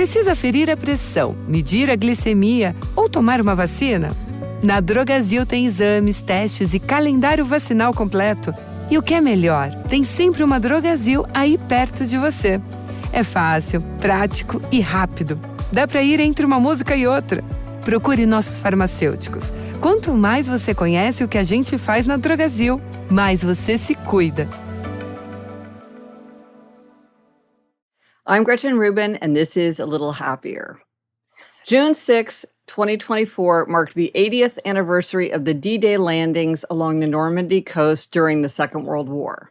Precisa ferir a pressão, medir a glicemia ou tomar uma vacina? Na Drogasil tem exames, testes e calendário vacinal completo. E o que é melhor, tem sempre uma Drogasil aí perto de você. É fácil, prático e rápido. Dá para ir entre uma música e outra. Procure nossos farmacêuticos. Quanto mais você conhece o que a gente faz na Drogasil, mais você se cuida. I'm Gretchen Rubin, and this is A Little Happier. June 6, 2024 marked the 80th anniversary of the D-Day landings along the Normandy coast during the Second World War.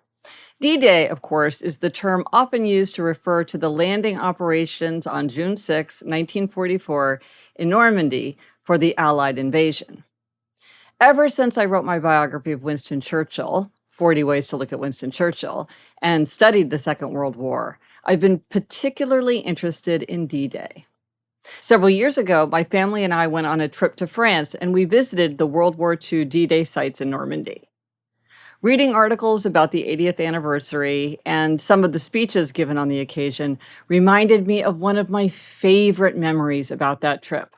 D-Day, of course, is the term often used to refer to the landing operations on June 6, 1944, in Normandy for the Allied invasion. Ever since I wrote my biography of Winston Churchill, 40 Ways to Look at Winston Churchill, and studied the Second World War, I've been particularly interested in D-Day. Several years ago, my family and I went on a trip to France, and we visited the World War II D-Day sites in Normandy. Reading articles about the 80th anniversary and some of the speeches given on the occasion reminded me of one of my favorite memories about that trip.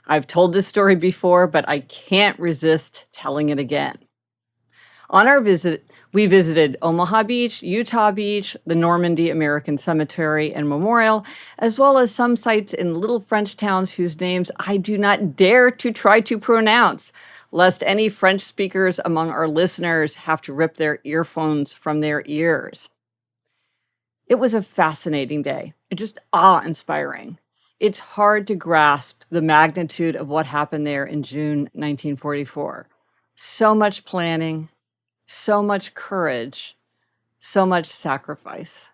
I've told this story before, but I can't resist telling it again. On our visit, we visited Omaha Beach, Utah Beach, the Normandy American Cemetery and Memorial, as well as some sites in little French towns whose names I do not dare to try to pronounce, lest any French speakers among our listeners have to rip their earphones from their ears. It was a fascinating day, just awe-inspiring. It's hard to grasp the magnitude of what happened there in June 1944. So much planning, so much courage, so much sacrifice.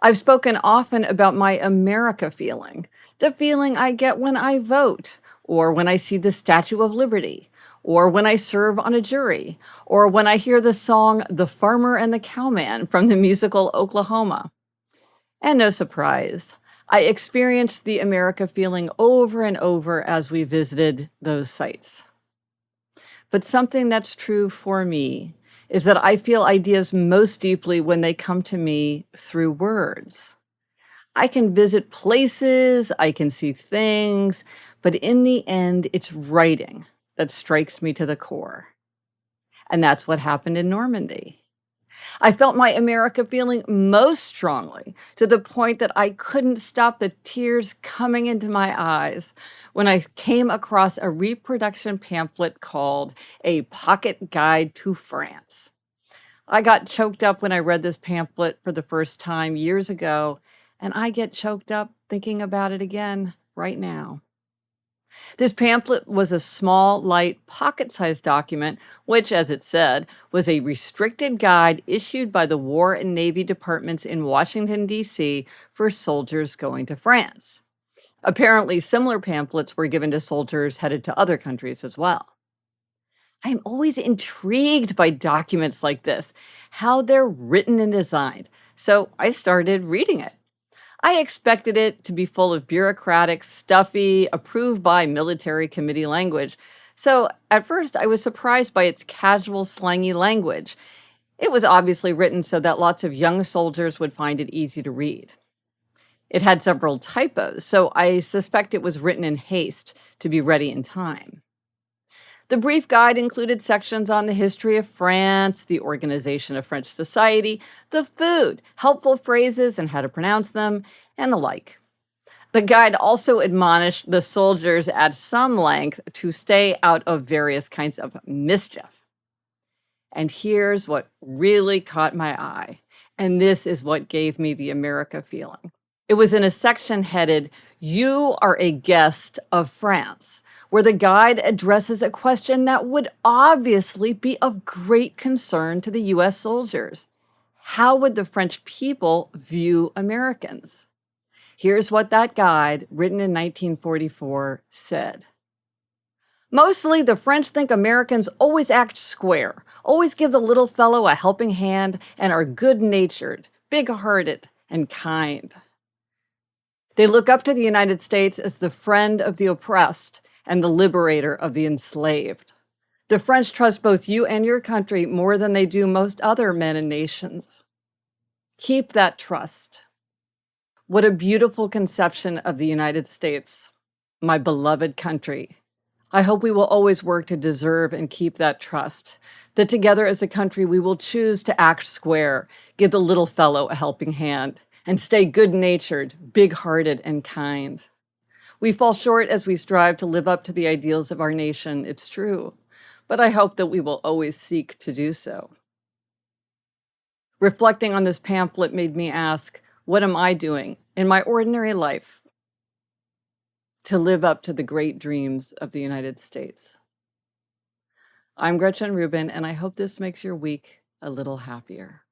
I've spoken often about my America feeling, the feeling I get when I vote, or when I see the Statue of Liberty, or when I serve on a jury, or when I hear the song The Farmer and the Cowman from the musical Oklahoma. And no surprise, I experienced the America feeling over and over as we visited those sites. But something that's true for me is that I feel ideas most deeply when they come to me through words. I can visit places, I can see things, but in the end, it's writing that strikes me to the core. And that's what happened in Normandy. I felt my America feeling most strongly, to the point that I couldn't stop the tears coming into my eyes when I came across a reproduction pamphlet called A Pocket Guide to France. I got choked up when I read this pamphlet for the first time years ago, and I get choked up thinking about it again right now. This pamphlet was a small, light, pocket-sized document, which, as it said, was a restricted guide issued by the War and Navy departments in Washington, D.C. for soldiers going to France. Apparently, similar pamphlets were given to soldiers headed to other countries as well. I am always intrigued by documents like this, how they're written and designed, so I started reading it. I expected it to be full of bureaucratic, stuffy, approved by military committee language. So at first I was surprised by its casual, slangy language. It was obviously written so that lots of young soldiers would find it easy to read. It had several typos, so I suspect it was written in haste to be ready in time. The brief guide included sections on the history of France, the organization of French society, the food, helpful phrases and how to pronounce them, and the like. The guide also admonished the soldiers at some length to stay out of various kinds of mischief. And here's what really caught my eye, and this is what gave me the America feeling. It was in a section headed, "You are a guest of France," where the guide addresses a question that would obviously be of great concern to the U.S. soldiers. How would the French people view Americans? Here's what that guide, written in 1944, said. Mostly, the French think Americans always act square, always give the little fellow a helping hand, and are good-natured, big-hearted, and kind. They look up to the United States as the friend of the oppressed and the liberator of the enslaved. The French trust both you and your country more than they do most other men and nations. Keep that trust. What a beautiful conception of the United States, my beloved country. I hope we will always work to deserve and keep that trust, that together as a country we will choose to act square, give the little fellow a helping hand, and stay good-natured, big-hearted, and kind. We fall short as we strive to live up to the ideals of our nation, it's true, but I hope that we will always seek to do so. Reflecting on this pamphlet made me ask, what am I doing in my ordinary life to live up to the great dreams of the United States? I'm Gretchen Rubin, and I hope this makes your week a little happier.